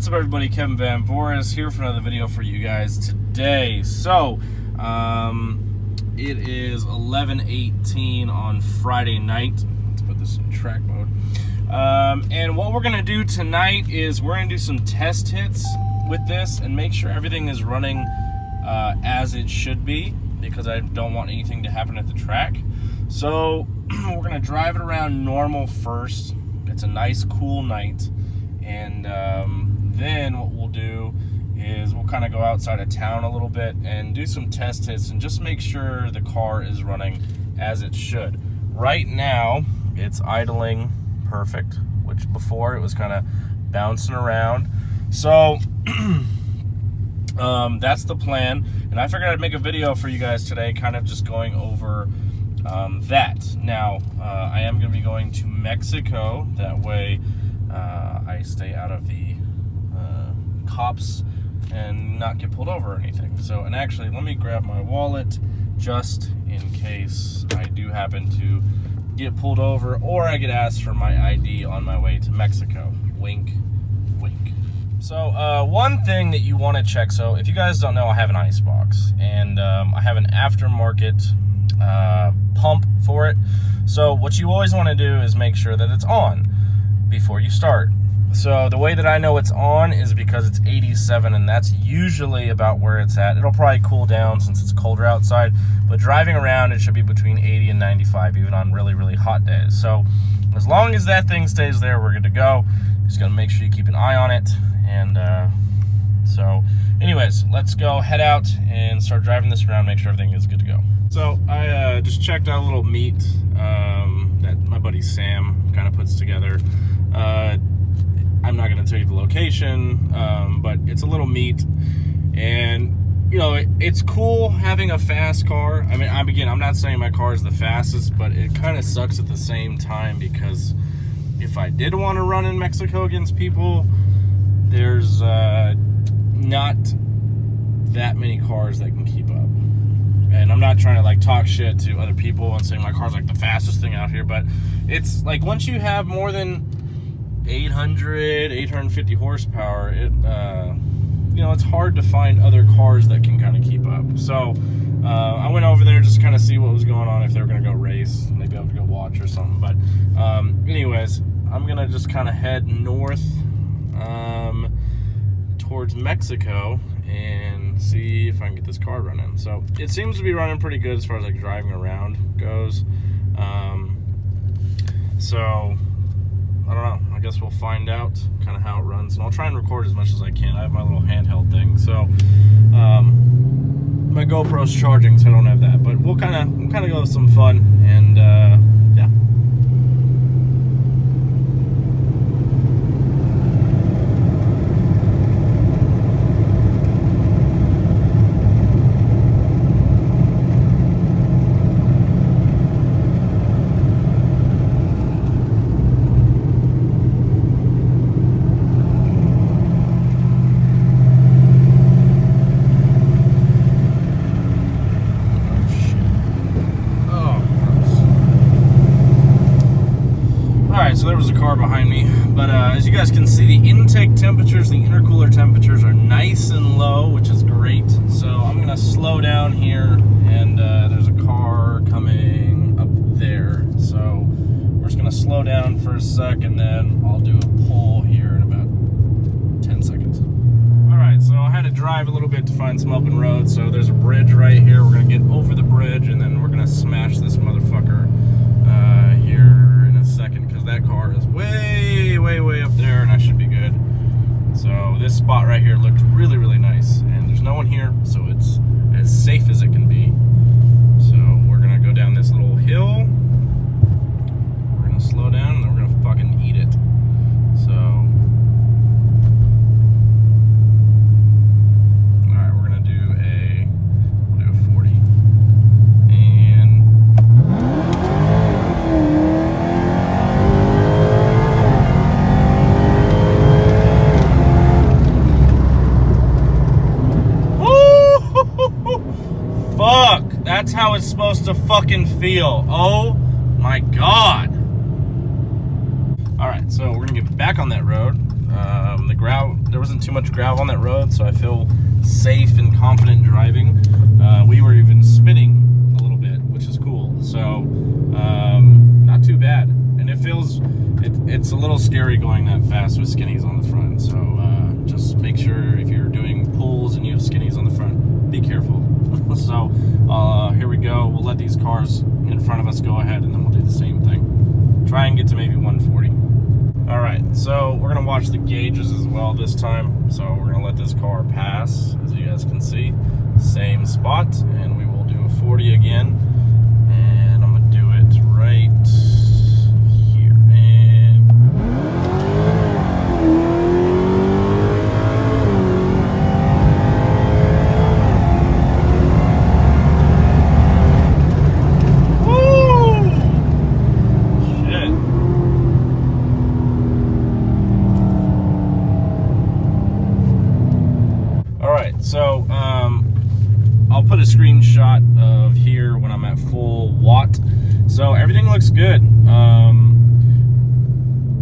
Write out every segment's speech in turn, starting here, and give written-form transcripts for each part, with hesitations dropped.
What's up, everybody? Kevin Van Voris here for another video for you guys today. So, it is 11:18 on Friday night. Let's put this in track mode. And what we're going to do tonight is we're going to do some test hits with this and make sure everything is running as it should be, because I don't want anything to happen at the track. So, we're going to drive it around normal first. It's a nice, cool night. And then what we'll do is we'll kind of go outside of town a little bit and do some test hits and just make sure the car is running as it should. Right now, it's idling perfect, which before it was kind of bouncing around. So that's the plan. And I figured I'd make a video for you guys today, kind of just going over that. Now, I am going to be going to Mexico. That way, I stay out of the cops and not get pulled over or anything. So, and actually, let me grab my wallet just in case I do happen to get pulled over or I get asked for my ID on my way to Mexico. Wink, wink. So, one thing that you want to check, so if you guys don't know, I have an icebox, and I have an aftermarket pump for it. So what you always want to do is make sure that it's on before you start. So the way that I know it's on is because it's 87, and that's usually about where it's at. It'll probably cool down since it's colder outside, but driving around it should be between 80 and 95 even on really, really hot days. So as long as that thing stays there, we're good to go. Just gonna make sure you keep an eye on it. And so anyways, let's go head out and start driving this around, make sure everything is good to go. So I just checked out a little meet that my buddy Sam kind of puts together. I'm not going to tell you the location, but it's a little meet, and you know, it's cool having a fast car. I mean, I'm not saying my car is the fastest, but it kind of sucks at the same time, because if I did want to run in Mexico against people, there's not that many cars that can keep up. And I'm not trying to like talk shit to other people and saying my car's like the fastest thing out here, but it's like once you have more than 850 horsepower, it you know, it's hard to find other cars that can kind of keep up. So I went over there just kind of see what was going on, if they were going to go race, maybe I would go watch or something. But anyways, I'm gonna just kind of head north towards Mexico and see if I can get this car running. So it seems to be running pretty good as far as like driving around goes. So I don't know, I guess we'll find out kind of how it runs, and I'll try and record as much as I can. I have my little handheld thing, so my GoPro's charging, so I don't have that, but we'll kind of go with some fun, and yeah. So there was a car behind me, but as you guys can see, the intake temperatures, the intercooler temperatures are nice and low, which is great. So I'm gonna slow down here, and there's a car coming up there. So we're just gonna slow down for a sec, and then I'll do a pull here in about 10 seconds. All right, so I had to drive a little bit to find some open roads. So there's a bridge right here. We're gonna get over the bridge, and then we're gonna smash this motherfucker here in a second, because that car is way up there, and I should be good. So this spot right here looked really, really nice, and there's no one here, so it's as safe as it can be. So we're gonna go down this little hill, we're gonna slow down, and then we're gonna fucking eat it. So alright, we're gonna do a 40. Fuck, that's how it's supposed to fucking feel. Oh my god. Alright, so we're gonna get back on that road. The there wasn't too much gravel on that road, so I feel safe and confident driving. We were even spinning a little bit, which is cool. So not too bad. And it feels, it's a little scary going that fast with skinnies on the front. So just make sure if you're doing pulls and you have skinnies on the front, be careful. So here we go. We'll let these cars in front of us go ahead, and then we'll do the same thing. Try and get to maybe 140. All right, so we're gonna watch the gauges as well this time. So we're gonna let this car pass, as you guys can see. Same spot, and we will do a 40 again. And I'm gonna do it right here. And woo! Shit. All right, so I'll put a screenshot of here when I'm at full watt. So everything looks good,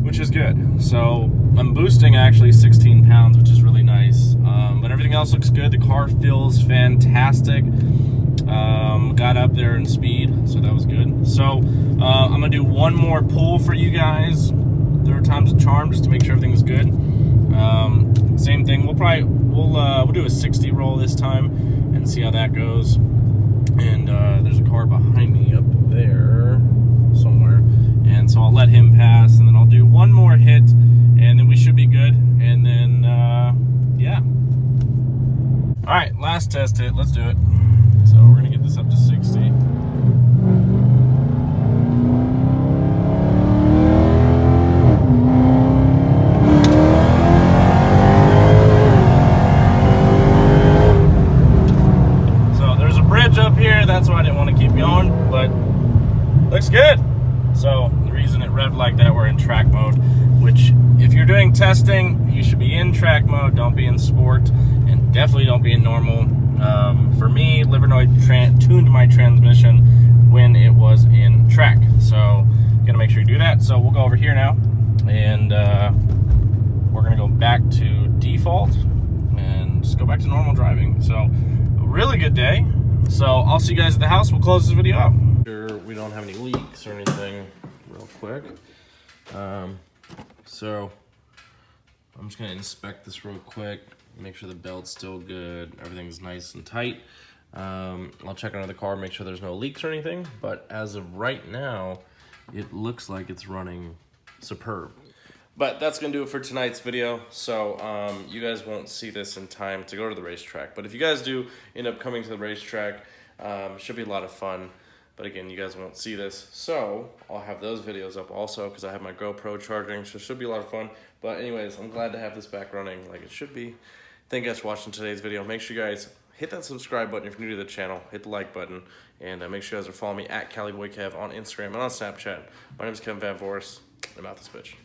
which is good. So I'm boosting actually 16 pounds, which is really nice. But everything else looks good. The car feels fantastic. Got up there in speed, so that was good. So I'm gonna do one more pull for you guys. Third time's a charm, just to make sure everything's good. Same thing. We'll do a 60 roll this time and see how that goes. And there's a car behind me up there somewhere, and so I'll let him pass, and then I'll do one more hit, and then we should be good. And then yeah. All right, last test hit. Let's do it. So we're gonna get this up to 60. Up here, that's why I didn't want to keep going, but looks good. So the reason it revved like that, we're in track mode, which if you're doing testing, you should be in track mode. Don't be in sport, and definitely don't be in normal. For me, Livernoid tuned my transmission when it was in track, so you gotta make sure you do that. So we'll go over here now, and we're gonna go back to default and just go back to normal driving. So a really good day. So I'll see you guys at the house. We'll close this video out. Sure we don't have any leaks or anything real quick. So I'm just gonna inspect this real quick, make sure the belt's still good, everything's nice and tight. I'll check under the car, make sure there's no leaks or anything, but as of right now, it looks like it's running superb. But that's gonna do it for tonight's video. So you guys won't see this in time to go to the racetrack. But if you guys do end up coming to the racetrack, it should be a lot of fun. But again, you guys won't see this. So I'll have those videos up also, because I have my GoPro charging, so it should be a lot of fun. But anyways, I'm glad to have this back running like it should be. Thank you guys for watching today's video. Make sure you guys hit that subscribe button if you're new to the channel. Hit the like button. And make sure you guys are following me at CaliBoyKev on Instagram and on Snapchat. My name is Kevin Van Voris. I'm out this bitch.